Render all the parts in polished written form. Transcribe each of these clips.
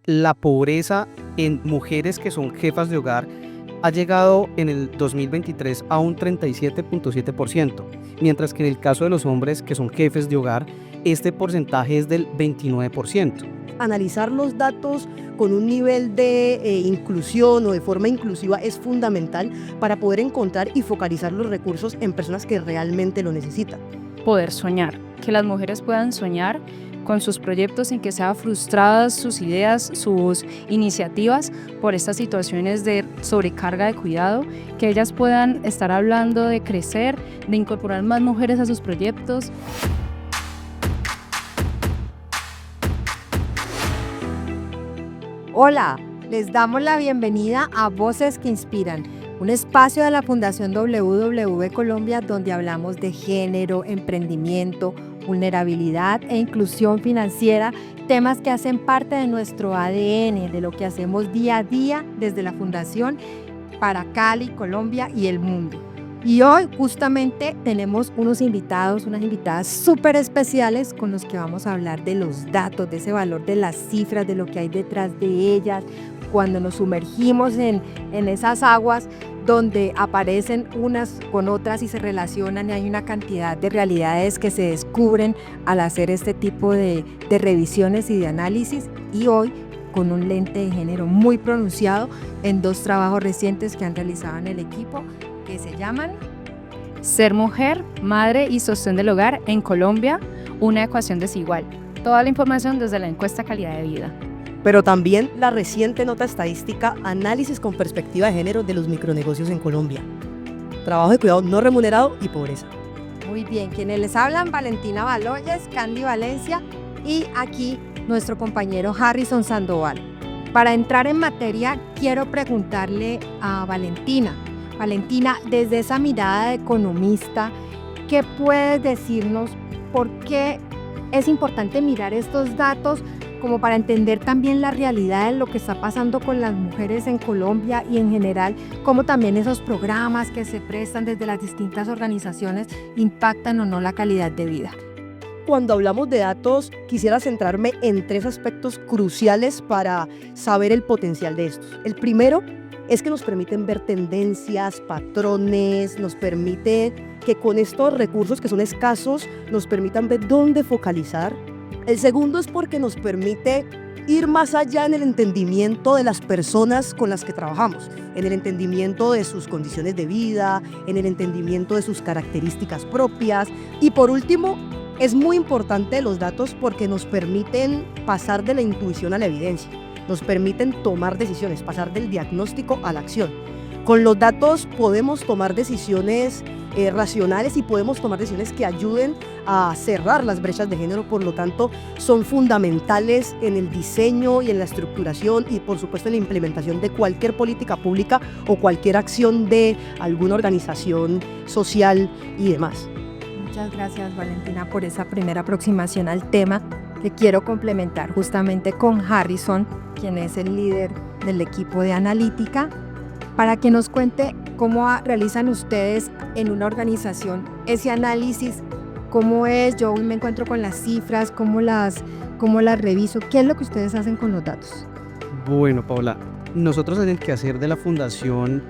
la pobreza en mujeres que son jefas de hogar ha llegado en el 2023 a un 37.7%, mientras que en el caso de los hombres que son jefes de hogar, este porcentaje es del 29%. Analizar los datos con un nivel de inclusión o de forma inclusiva es fundamental para poder encontrar y focalizar los recursos en personas que realmente lo necesitan. Poder soñar, que las mujeres puedan soñar con sus proyectos sin que sean frustradas sus ideas, sus iniciativas por estas situaciones de sobrecarga de cuidado, que ellas puedan estar hablando de crecer, de incorporar más mujeres a sus proyectos. Hola, les damos la bienvenida a Voces que Inspiran, un espacio de la Fundación WW Colombia donde hablamos de género, emprendimiento, vulnerabilidad e inclusión financiera, temas que hacen parte de nuestro ADN, de lo que hacemos día a día desde la Fundación para Cali, Colombia y el mundo. Y hoy justamente tenemos unas invitadas súper especiales con los que vamos a hablar de los datos, de ese valor de las cifras, de lo que hay detrás de ellas, cuando nos sumergimos en esas aguas donde aparecen unas con otras y se relacionan y hay una cantidad de realidades que se descubren al hacer este tipo de revisiones y de análisis. Y hoy con un lente de género muy pronunciado en dos trabajos recientes que han realizado en el equipo, que se llaman Ser mujer, madre y sostén del hogar en Colombia, una ecuación desigual. Toda la información desde la encuesta Calidad de Vida. Pero también la reciente nota estadística Análisis con perspectiva de género de los micronegocios en Colombia. Trabajo de cuidado no remunerado y pobreza. Muy bien, quienes les hablan, Valentina Baloyes, Candy Valencia y aquí nuestro compañero Harrison Sandoval. Para entrar en materia, quiero preguntarle a Valentina, desde esa mirada de economista, ¿qué puedes decirnos? ¿Por qué es importante mirar estos datos como para entender también la realidad de lo que está pasando con las mujeres en Colombia y en general, cómo también esos programas que se prestan desde las distintas organizaciones impactan o no la calidad de vida? Cuando hablamos de datos, quisiera centrarme en tres aspectos cruciales para saber el potencial de estos. El primero es que nos permiten ver tendencias, patrones, nos permite que con estos recursos que son escasos, nos permitan ver dónde focalizar. El segundo es porque nos permite ir más allá en el entendimiento de las personas con las que trabajamos, en el entendimiento de sus condiciones de vida, en el entendimiento de sus características propias. Y por último, es muy importante los datos porque nos permiten pasar de la intuición a la evidencia, nos permiten tomar decisiones, pasar del diagnóstico a la acción. Con los datos podemos tomar decisiones racionales y podemos tomar decisiones que ayuden a cerrar las brechas de género, por lo tanto son fundamentales en el diseño y en la estructuración y por supuesto en la implementación de cualquier política pública o cualquier acción de alguna organización social y demás. Muchas gracias, Valentina, por esa primera aproximación al tema que quiero complementar justamente con Harrison, quien es el líder del equipo de analítica, para que nos cuente cómo realizan ustedes en una organización ese análisis, cómo es, yo me encuentro con las cifras, cómo las reviso, qué es lo que ustedes hacen con los datos. Bueno, Paula, nosotros en el quehacer de la Fundación,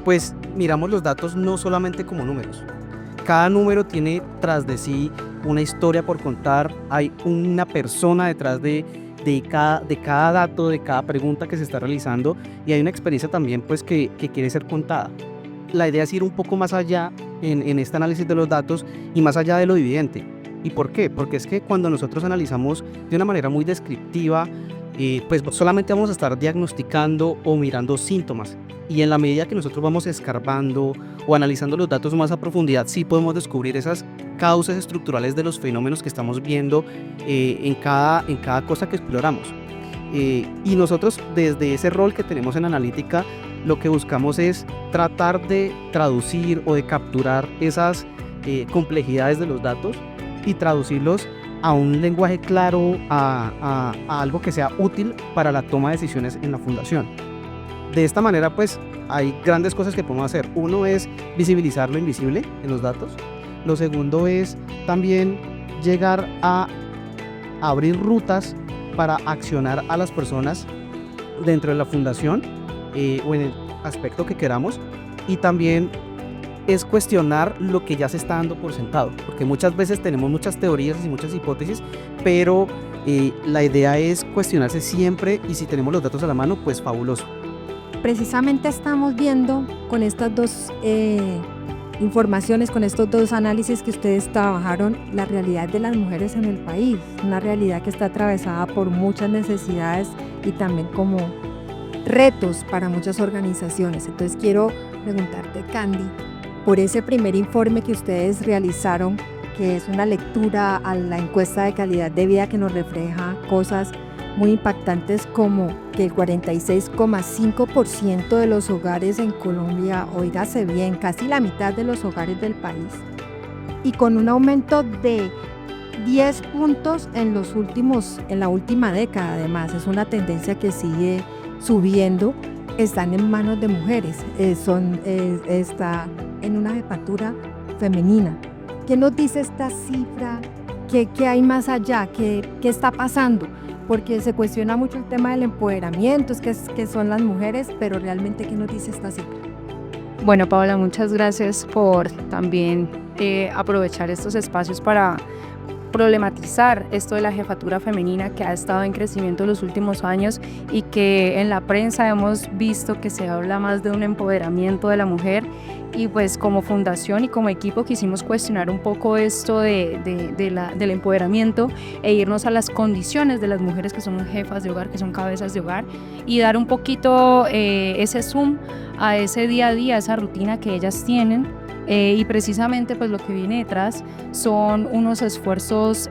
pues miramos los datos no solamente como números. Cada número tiene tras de sí una historia por contar, hay una persona detrás de cada dato, de cada pregunta que se está realizando y hay una experiencia también pues que quiere ser contada. La idea es ir un poco más allá en este análisis de los datos y más allá de lo evidente. ¿Y por qué? Porque es que cuando nosotros analizamos de una manera muy descriptiva, pues solamente vamos a estar diagnosticando o mirando síntomas. Y en la medida que nosotros vamos escarbando o analizando los datos más a profundidad, sí podemos descubrir esas causas estructurales de los fenómenos que estamos viendo en cada cosa que exploramos. Y nosotros desde ese rol que tenemos en analítica, lo que buscamos es tratar de traducir o de capturar esas complejidades de los datos y traducirlos a un lenguaje claro, a algo que sea útil para la toma de decisiones en la fundación. De esta manera, pues, hay grandes cosas que podemos hacer. Uno es visibilizar lo invisible en los datos. Lo segundo es también llegar a abrir rutas para accionar a las personas dentro de la fundación o en el aspecto que queramos, y también es cuestionar lo que ya se está dando por sentado, porque muchas veces tenemos muchas teorías y muchas hipótesis, pero la idea es cuestionarse siempre, y si tenemos los datos a la mano, pues fabuloso. Precisamente estamos viendo con estas dos informaciones, con estos dos análisis que ustedes trabajaron, la realidad de las mujeres en el país, una realidad que está atravesada por muchas necesidades y también como retos para muchas organizaciones. Entonces quiero preguntarte, Candy, por ese primer informe que ustedes realizaron, que es una lectura a la encuesta de calidad de vida que nos refleja cosas muy impactantes como que el 46,5% de los hogares en Colombia, oígase bien, casi la mitad de los hogares del país, y con un aumento de 10 puntos en la última década. Además, es una tendencia que sigue subiendo, están en manos de mujeres, está en una jefatura femenina. ¿Qué nos dice esta cifra? ¿Qué hay más allá? ¿Qué está pasando? Porque se cuestiona mucho el tema del empoderamiento, que son las mujeres, pero realmente, ¿qué nos dice esta cifra? Bueno, Paola, muchas gracias por también aprovechar estos espacios para problematizar esto de la jefatura femenina, que ha estado en crecimiento en los últimos años y que en la prensa hemos visto que se habla más de un empoderamiento de la mujer. Y pues como fundación y como equipo quisimos cuestionar un poco esto del empoderamiento e irnos a las condiciones de las mujeres que son jefas de hogar, que son cabezas de hogar, y dar un poquito ese zoom a ese día a día, esa rutina que ellas tienen. Y precisamente pues lo que viene detrás son unos esfuerzos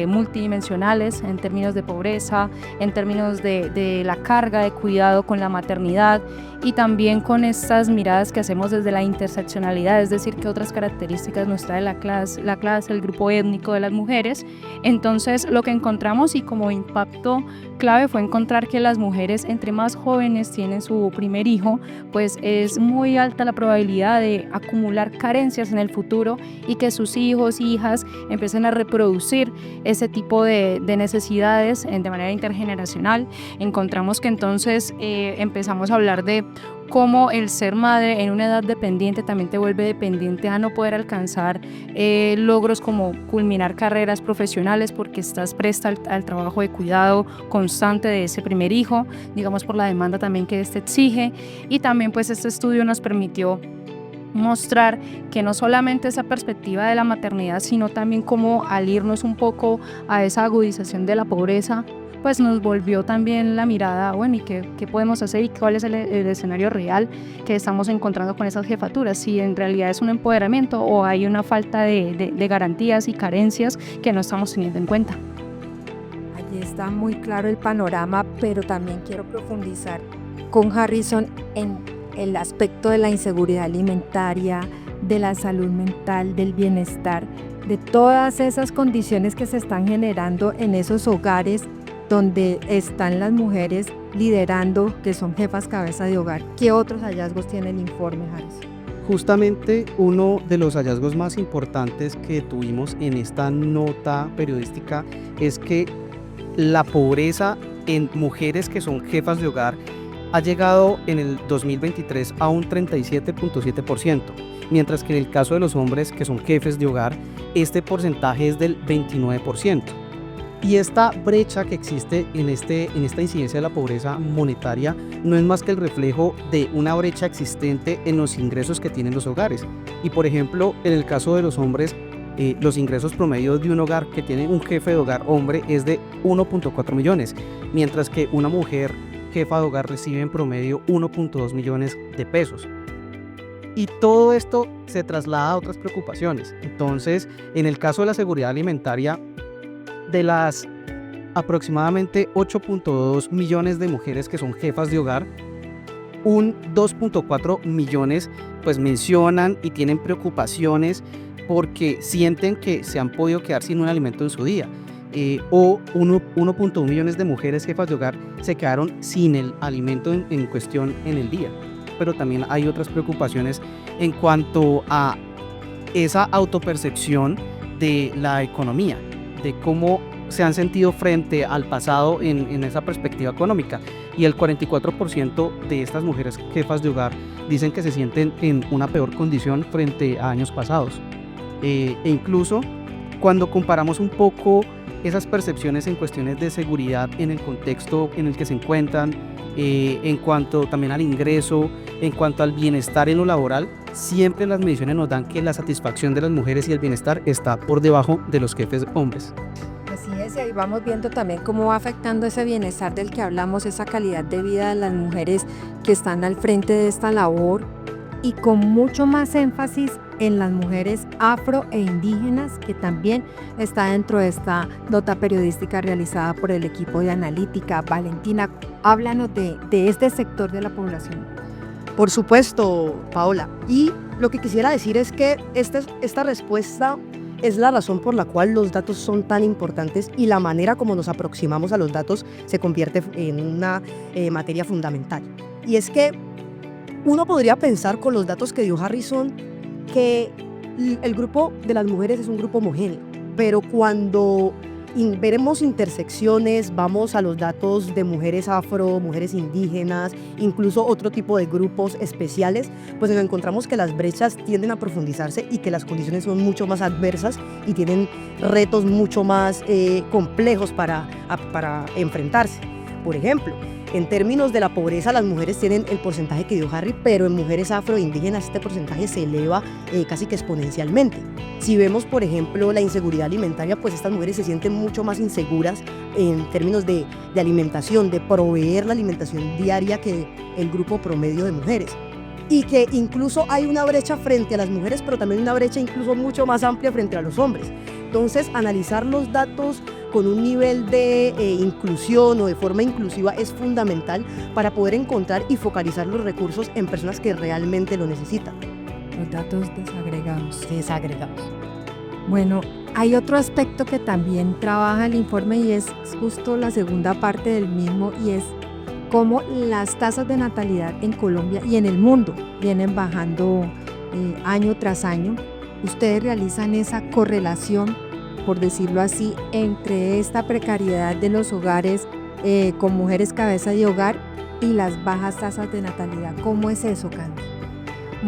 multidimensionales en términos de pobreza, en términos de la carga de cuidado con la maternidad, y también con estas miradas que hacemos desde la interseccionalidad, es decir, que otras características nos trae la clase, el grupo étnico de las mujeres. Entonces lo que encontramos, y como impacto clave, fue encontrar que las mujeres, entre más jóvenes tienen su primer hijo, pues es muy alta la probabilidad de acumular carencias en el futuro y que sus hijos e hijas empiecen a reproducir ese tipo de necesidades de manera intergeneracional. Encontramos que entonces empezamos a hablar de cómo el ser madre en una edad dependiente también te vuelve dependiente a no poder alcanzar logros como culminar carreras profesionales, porque estás presta al trabajo de cuidado constante de ese primer hijo, digamos por la demanda también que este exige. Y también pues este estudio nos permitió mostrar que no solamente esa perspectiva de la maternidad, sino también cómo, al irnos un poco a esa agudización de la pobreza, pues nos volvió también la mirada, bueno, ¿y qué podemos hacer y cuál es el escenario real que estamos encontrando con esas jefaturas? Si en realidad es un empoderamiento o hay una falta de garantías y carencias que no estamos teniendo en cuenta. Allí está muy claro el panorama, pero también quiero profundizar con Harrison en el aspecto de la inseguridad alimentaria, de la salud mental, del bienestar, de todas esas condiciones que se están generando en esos hogares donde están las mujeres liderando, que son jefas cabeza de hogar. ¿Qué otros hallazgos tiene el informe, Harrison? Justamente uno de los hallazgos más importantes que tuvimos en esta nota periodística es que la pobreza en mujeres que son jefas de hogar ha llegado en el 2023 a un 37.7%, mientras que en el caso de los hombres que son jefes de hogar, este porcentaje es del 29%. Y esta brecha que existe en esta incidencia de la pobreza monetaria no es más que el reflejo de una brecha existente en los ingresos que tienen los hogares. Y por ejemplo, en el caso de los hombres, los ingresos promedios de un hogar que tiene un jefe de hogar hombre es de 1.4 millones, mientras que una mujer jefa de hogar recibe en promedio 1.2 millones de pesos. Y todo esto se traslada a otras preocupaciones. Entonces, en el caso de la seguridad alimentaria, de las aproximadamente 8.2 millones de mujeres que son jefas de hogar, un 2.4 millones pues mencionan y tienen preocupaciones porque sienten que se han podido quedar sin un alimento en su día. O 1.1 millones de mujeres jefas de hogar se quedaron sin el alimento en cuestión en el día. Pero también hay otras preocupaciones en cuanto a esa autopercepción de la economía, de cómo se han sentido frente al pasado en esa perspectiva económica, y el 44% de estas mujeres jefas de hogar dicen que se sienten en una peor condición frente a años pasados. E incluso cuando comparamos un poco esas percepciones en cuestiones de seguridad en el contexto en el que se encuentran, en cuanto también al ingreso, en cuanto al bienestar en lo laboral, siempre las mediciones nos dan que la satisfacción de las mujeres y el bienestar está por debajo de los jefes hombres. Así es, y ahí vamos viendo también cómo va afectando ese bienestar del que hablamos, esa calidad de vida de las mujeres que están al frente de esta labor, y con mucho más énfasis en las mujeres afro e indígenas, que también está dentro de esta nota periodística realizada por el equipo de analítica. Valentina, háblanos de este sector de la población. Por supuesto, Paola. Y lo que quisiera decir es que esta respuesta es la razón por la cual los datos son tan importantes, y la manera como nos aproximamos a los datos se convierte en una materia fundamental. Y es que uno podría pensar, con los datos que dio Harrison, que el grupo de las mujeres es un grupo homogéneo, pero cuando veremos intersecciones, vamos a los datos de mujeres afro, mujeres indígenas, incluso otro tipo de grupos especiales, pues nos encontramos que las brechas tienden a profundizarse y que las condiciones son mucho más adversas y tienen retos mucho más complejos para enfrentarse. Por ejemplo, en términos de la pobreza, las mujeres tienen el porcentaje que dio Harry, pero en mujeres afroindígenas este porcentaje se eleva casi que exponencialmente. Si vemos, por ejemplo, la inseguridad alimentaria, pues estas mujeres se sienten mucho más inseguras en términos de alimentación, de proveer la alimentación diaria que el grupo promedio de mujeres. Y que incluso hay una brecha frente a las mujeres, pero también una brecha incluso mucho más amplia frente a los hombres. Entonces, analizar los datos con un nivel de inclusión o de forma inclusiva es fundamental para poder encontrar y focalizar los recursos en personas que realmente lo necesitan. Los datos desagregados. Desagregados. Bueno, hay otro aspecto que también trabaja el informe, y es justo la segunda parte del mismo, y es cómo las tasas de natalidad en Colombia y en el mundo vienen bajando año tras año. Ustedes realizan esa correlación, por decirlo así, entre esta precariedad de los hogares con mujeres cabeza de hogar y las bajas tasas de natalidad. ¿Cómo es eso, Candy?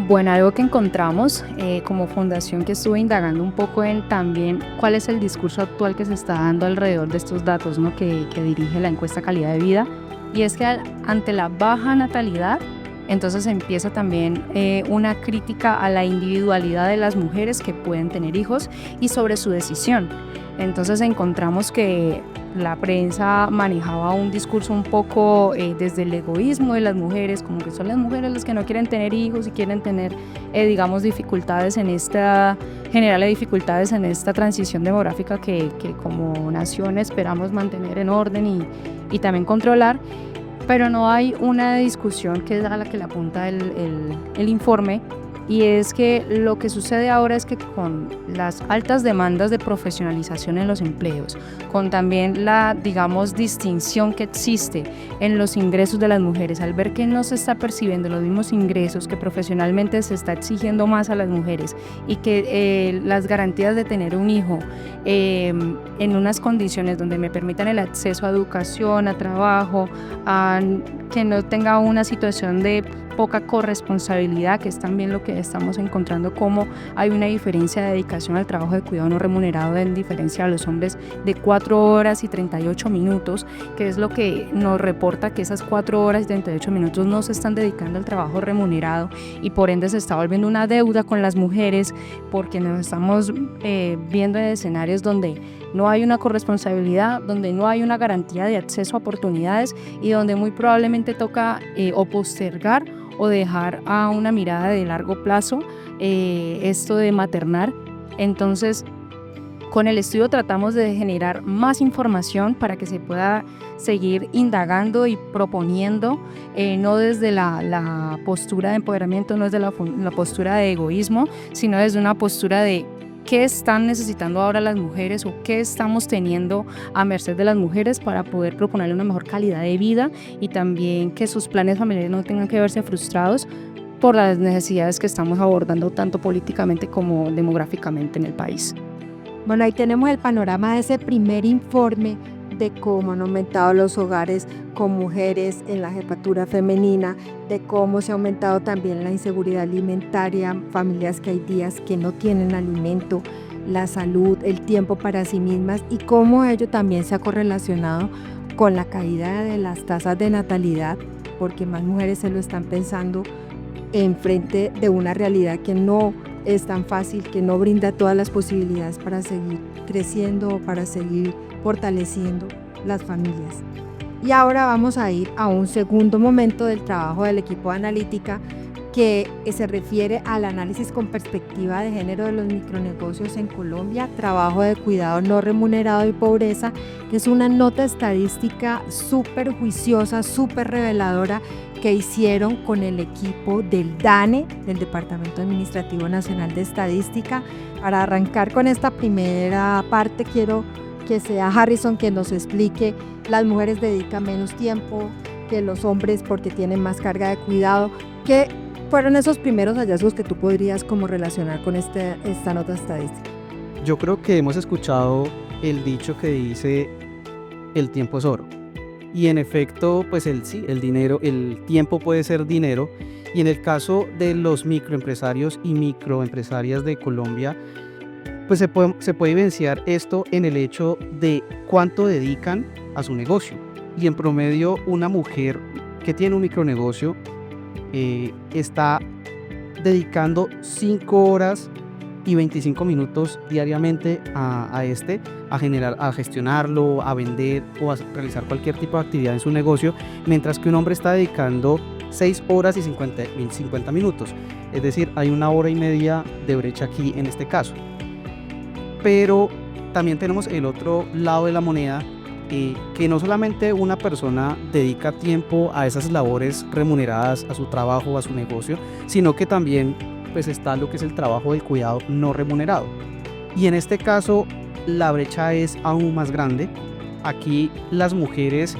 Bueno, algo que encontramos como fundación, que estuve indagando un poco en también cuál es el discurso actual que se está dando alrededor de estos datos, ¿no? que dirige la encuesta Calidad de Vida, y es que ante la baja natalidad, entonces empieza también una crítica a la individualidad de las mujeres que pueden tener hijos y sobre su decisión. Entonces encontramos que la prensa manejaba un discurso un poco desde el egoísmo de las mujeres, como que son las mujeres las que no quieren tener hijos y quieren tener, digamos, generarle dificultades en esta transición demográfica que como nación esperamos mantener en orden y también controlar. Pero no hay una discusión que es a la que le apunta el informe, y es que lo que sucede ahora es que con las altas demandas de profesionalización en los empleos, con también la, digamos, distinción que existe en los ingresos de las mujeres, al ver que no se está percibiendo los mismos ingresos, que profesionalmente se está exigiendo más a las mujeres, y que las garantías de tener un hijo en unas condiciones donde me permitan el acceso a educación, a trabajo, a que no tenga una situación de poca corresponsabilidad, que es también lo que estamos encontrando, como hay una diferencia de dedicación al trabajo de cuidado no remunerado en diferencia a los hombres de 4 horas y 38 minutos, que es lo que nos reporta que esas 4 horas y 38 minutos no se están dedicando al trabajo remunerado, y por ende se está volviendo una deuda con las mujeres, porque nos estamos viendo en escenarios donde no hay una corresponsabilidad, donde no hay una garantía de acceso a oportunidades, y donde muy probablemente toca o postergar o dejar a una mirada de largo plazo esto de maternar. Entonces, con el estudio tratamos de generar más información para que se pueda seguir indagando y proponiendo, no desde la postura de empoderamiento, no desde la postura de egoísmo, sino desde una postura de qué están necesitando ahora las mujeres o qué estamos teniendo a merced de las mujeres para poder proponerle una mejor calidad de vida, y también que sus planes familiares no tengan que verse frustrados por las necesidades que estamos abordando tanto políticamente como demográficamente en el país. Bueno, ahí tenemos el panorama de ese primer informe de cómo han aumentado los hogares con mujeres en la jefatura femenina, de cómo se ha aumentado también la inseguridad alimentaria, familias que hay días que no tienen alimento, la salud, el tiempo para sí mismas y cómo ello también se ha correlacionado con la caída de las tasas de natalidad, porque más mujeres se lo están pensando enfrente de una realidad que no es tan fácil, que no brinda todas las posibilidades para seguir creciendo o para seguir fortaleciendo las familias. Y ahora vamos a ir a un segundo momento del trabajo del equipo de analítica que se refiere al análisis con perspectiva de género de los micronegocios en Colombia, trabajo de cuidado no remunerado y pobreza, que es una nota estadística súper juiciosa, súper reveladora que hicieron con el equipo del DANE, del Departamento Administrativo Nacional de Estadística. Para arrancar con esta primera parte, quiero que sea Harrison quien nos explique. Las mujeres dedican menos tiempo que los hombres porque tienen más carga de cuidado. ¿Qué fueron esos primeros hallazgos que tú podrías como relacionar con esta nota estadística? Yo creo que hemos escuchado el dicho que dice el tiempo es oro. Y en efecto, pues el dinero, el tiempo puede ser dinero. Y en el caso de los microempresarios y microempresarias de Colombia, pues se puede evidenciar esto en el hecho de cuánto dedican a su negocio. Y en promedio, una mujer que tiene un micronegocio está dedicando 5 horas y 25 minutos diariamente a gestionarlo, a vender o a realizar cualquier tipo de actividad en su negocio, mientras que un hombre está dedicando 6 horas y 50 minutos. Es decir, hay 1 hora y media de brecha aquí en este caso. Pero también tenemos el otro lado de la moneda, que no solamente una persona dedica tiempo a esas labores remuneradas, a su trabajo, a su negocio, sino que también pues está lo que es el trabajo del cuidado no remunerado. Y en este caso la brecha es aún más grande. Aquí las mujeres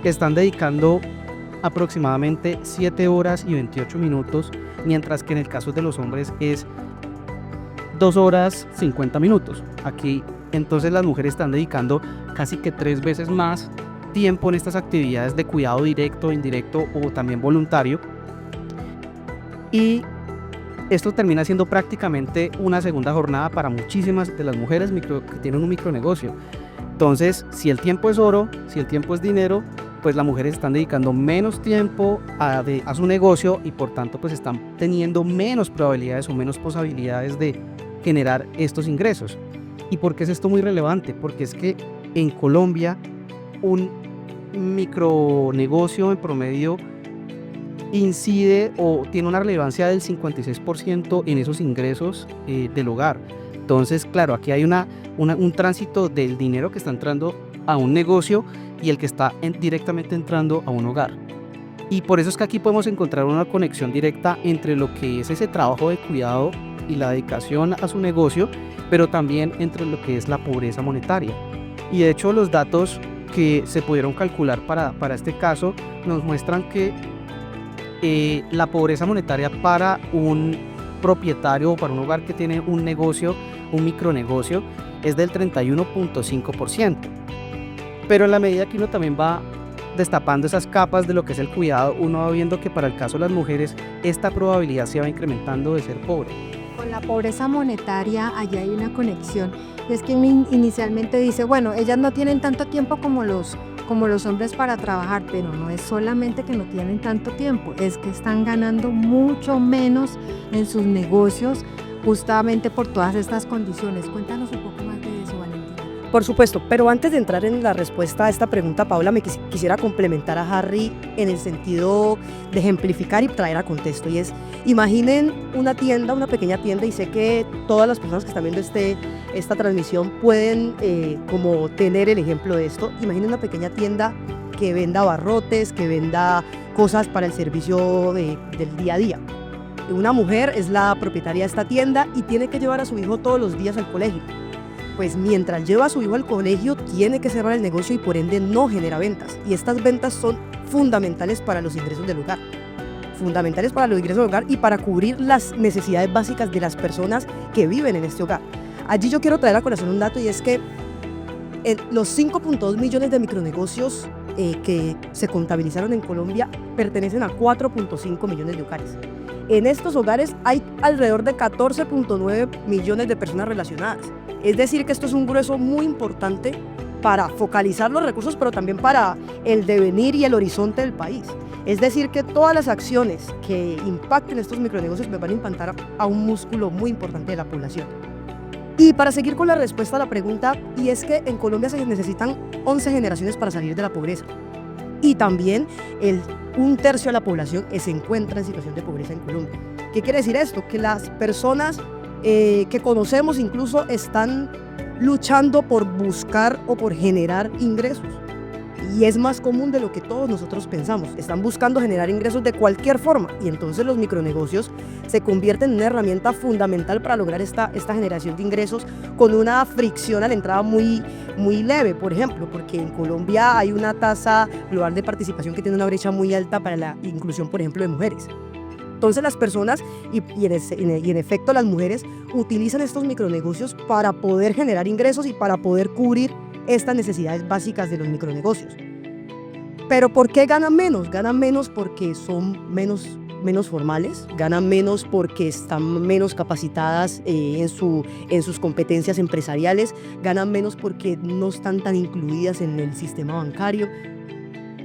están dedicando aproximadamente 7 horas y 28 minutos, mientras que en el caso de los hombres es 2 horas 50 minutos. Aquí entonces las mujeres están dedicando casi que 3 veces más tiempo en estas actividades de cuidado directo, indirecto o también voluntario. Y esto termina siendo prácticamente una segunda jornada para muchísimas de las mujeres que tienen un micronegocio. Entonces, si el tiempo es oro, si el tiempo es dinero, pues las mujeres están dedicando menos tiempo a su negocio y por tanto pues están teniendo menos probabilidades o menos posibilidades de generar estos ingresos. ¿Y por qué es esto muy relevante? Porque es que en Colombia un micronegocio en promedio incide o tiene una relevancia del 56% en esos ingresos del hogar. Entonces, claro, aquí hay un tránsito del dinero que está entrando a un negocio y el que está directamente entrando a un hogar. Y por eso es que aquí podemos encontrar una conexión directa entre lo que es ese trabajo de cuidado y la dedicación a su negocio, pero también entre lo que es la pobreza monetaria. Y de hecho los datos que se pudieron calcular para este caso nos muestran que la pobreza monetaria para un propietario o para un hogar que tiene un negocio, un micronegocio, es del 31.5%. Pero en la medida que uno también va destapando esas capas de lo que es el cuidado, uno va viendo que para el caso de las mujeres esta probabilidad se va incrementando de ser pobre. Con la pobreza monetaria allí hay una conexión. Es que uno inicialmente dice, bueno, ellas no tienen tanto tiempo como los hombres para trabajar, pero no es solamente que no tienen tanto tiempo, es que están ganando mucho menos en sus negocios justamente por todas estas condiciones. Cuéntanos un poco más de eso, Valentina. Por supuesto, pero antes de entrar en la respuesta a esta pregunta, Paula, me quisiera complementar a Harry en el sentido de ejemplificar y traer a contexto. Y es, imaginen una tienda, una pequeña tienda, y sé que todas las personas que están viendo esta transmisión pueden como tener el ejemplo de esto. Imaginen una pequeña tienda que venda abarrotes, que venda cosas para el servicio del día a día. Una mujer es la propietaria de esta tienda y tiene que llevar a su hijo todos los días al colegio. Pues mientras lleva a su hijo al colegio tiene que cerrar el negocio y por ende no genera ventas. Y estas ventas son fundamentales para los ingresos del hogar. Y para cubrir las necesidades básicas de las personas que viven en este hogar. Allí yo quiero traer a colación un dato, y es que los 5.2 millones de micronegocios que se contabilizaron en Colombia pertenecen a 4.5 millones de hogares. En estos hogares hay alrededor de 14.9 millones de personas relacionadas. Es decir, que esto es un grueso muy importante para focalizar los recursos, pero también para el devenir y el horizonte del país. Es decir, que todas las acciones que impacten estos micronegocios me van a impactar a un músculo muy importante de la población. Y para seguir con la respuesta a la pregunta, y es que en Colombia se necesitan 11 generaciones para salir de la pobreza. Y también un tercio de la población se encuentra en situación de pobreza en Colombia. ¿Qué quiere decir esto? Que las personas que conocemos incluso están luchando por buscar o por generar ingresos. Y es más común de lo que todos nosotros pensamos. Están buscando generar ingresos de cualquier forma, y entonces los micronegocios se convierten en una herramienta fundamental para lograr esta generación de ingresos, con una fricción a la entrada muy leve, por ejemplo, porque en Colombia hay una tasa global de participación que tiene una brecha muy alta para la inclusión, por ejemplo, de mujeres. Entonces las personas, y en efecto las mujeres, utilizan estos micronegocios para poder generar ingresos y para poder cubrir estas necesidades básicas de los micronegocios. Pero ¿por qué ganan menos? Ganan menos porque son menos formales, ganan menos porque están menos capacitadas en sus competencias empresariales, ganan menos porque no están tan incluidas en el sistema bancario.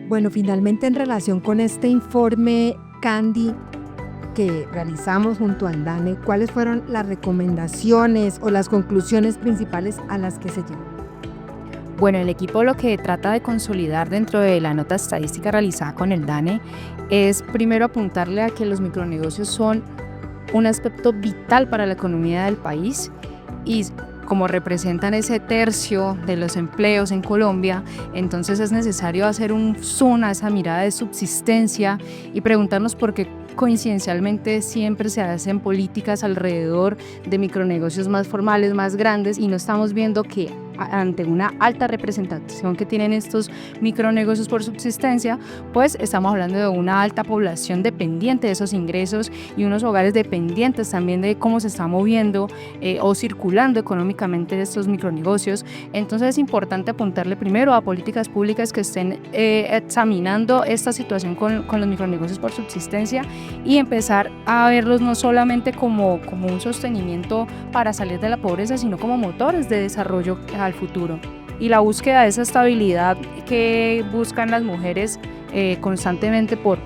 Bueno, finalmente en relación con este informe, Candy, que realizamos junto al DANE, ¿cuáles fueron las recomendaciones o las conclusiones principales a las que se llegó? Bueno, el equipo lo que trata de consolidar dentro de la nota estadística realizada con el DANE es primero apuntarle a que los micronegocios son un aspecto vital para la economía del país, y como representan ese tercio de los empleos en Colombia, entonces es necesario hacer un zoom a esa mirada de subsistencia y preguntarnos por qué coincidencialmente siempre se hacen políticas alrededor de micronegocios más formales, más grandes, y no estamos viendo que ante una alta representación que tienen estos micronegocios por subsistencia, pues estamos hablando de una alta población dependiente de esos ingresos y unos hogares dependientes también de cómo se está moviendo o circulando económicamente estos micronegocios. Entonces es importante apuntarle primero a políticas públicas que estén examinando esta situación con los micronegocios por subsistencia, y empezar a verlos no solamente como un sostenimiento para salir de la pobreza, sino como motores de desarrollo al futuro. Y la búsqueda de esa estabilidad que buscan las mujeres constantemente por,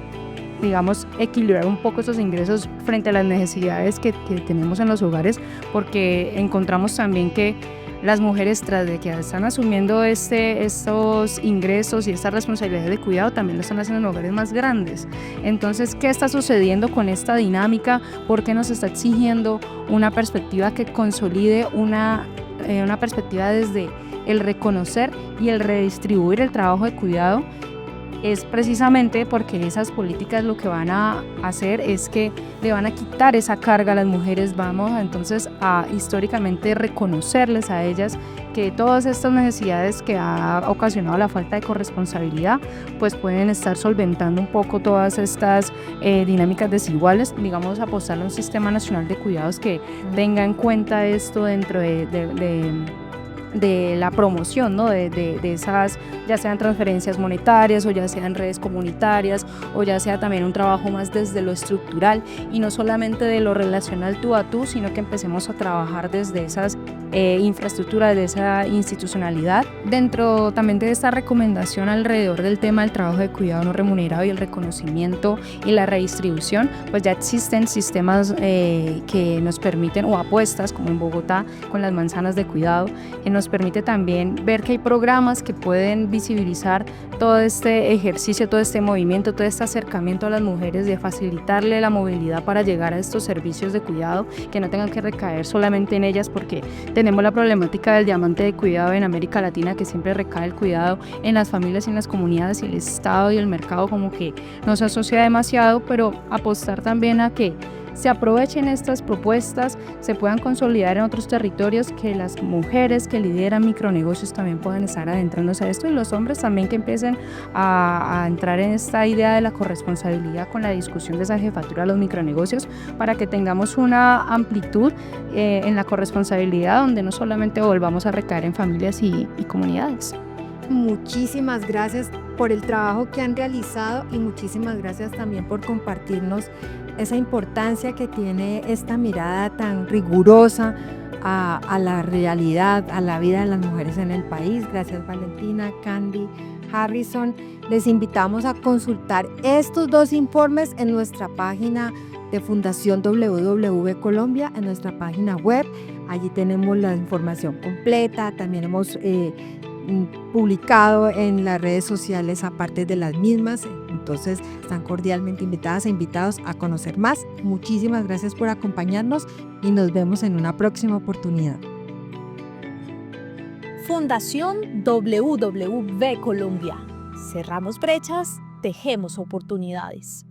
digamos, equilibrar un poco esos ingresos frente a las necesidades que tenemos en los hogares, porque encontramos también que las mujeres, tras de que están asumiendo estos ingresos y esta responsabilidad de cuidado, también lo están haciendo en hogares más grandes. Entonces, ¿qué está sucediendo con esta dinámica? ¿Por qué nos está exigiendo una perspectiva que consolide una perspectiva desde el reconocer y el redistribuir el trabajo de cuidado? Es precisamente porque esas políticas lo que van a hacer es que le van a quitar esa carga a las mujeres. Vamos entonces a históricamente reconocerles a ellas que todas estas necesidades que ha ocasionado la falta de corresponsabilidad, pues pueden estar solventando un poco todas estas dinámicas desiguales. Digamos, apostarle a un sistema nacional de cuidados que tenga en cuenta esto dentro de la promoción, ¿no? de esas, ya sean transferencias monetarias o ya sean redes comunitarias, o ya sea también un trabajo más desde lo estructural y no solamente de lo relacional tú a tú, sino que empecemos a trabajar desde esas infraestructuras, de esa institucionalidad. Dentro también de esta recomendación alrededor del tema del trabajo de cuidado no remunerado y el reconocimiento y la redistribución, pues ya existen sistemas que nos permiten, o apuestas como en Bogotá con las manzanas de cuidado, que nos permite también ver que hay programas que pueden visibilizar todo este ejercicio, todo este movimiento, todo este acercamiento a las mujeres, de facilitarle la movilidad para llegar a estos servicios de cuidado, que no tengan que recaer solamente en ellas, porque tenemos la problemática del diamante de cuidado en América Latina, que siempre recae el cuidado en las familias y en las comunidades, y el Estado y el mercado como que nos asocia demasiado, pero apostar también a que se aprovechen estas propuestas, se puedan consolidar en otros territorios, que las mujeres que lideran micronegocios también puedan estar adentrándose a esto y los hombres también que empiecen a entrar en esta idea de la corresponsabilidad con la discusión de esa jefatura de los micronegocios para que tengamos una amplitud en la corresponsabilidad donde no solamente volvamos a recaer en familias y comunidades. Muchísimas gracias por el trabajo que han realizado y muchísimas gracias también por compartirnos esa importancia que tiene esta mirada tan rigurosa a la realidad, a la vida de las mujeres en el país. Gracias Valentina, Candy, Harrison. Les invitamos a consultar estos 2 informes en nuestra página de Fundación WW Colombia, en nuestra página web. Allí tenemos la información completa. También hemos publicado en las redes sociales aparte de las mismas, entonces están cordialmente invitadas e invitados a conocer más. Muchísimas gracias por acompañarnos y nos vemos en una próxima oportunidad. Fundación WW Colombia. Cerramos brechas, tejemos oportunidades.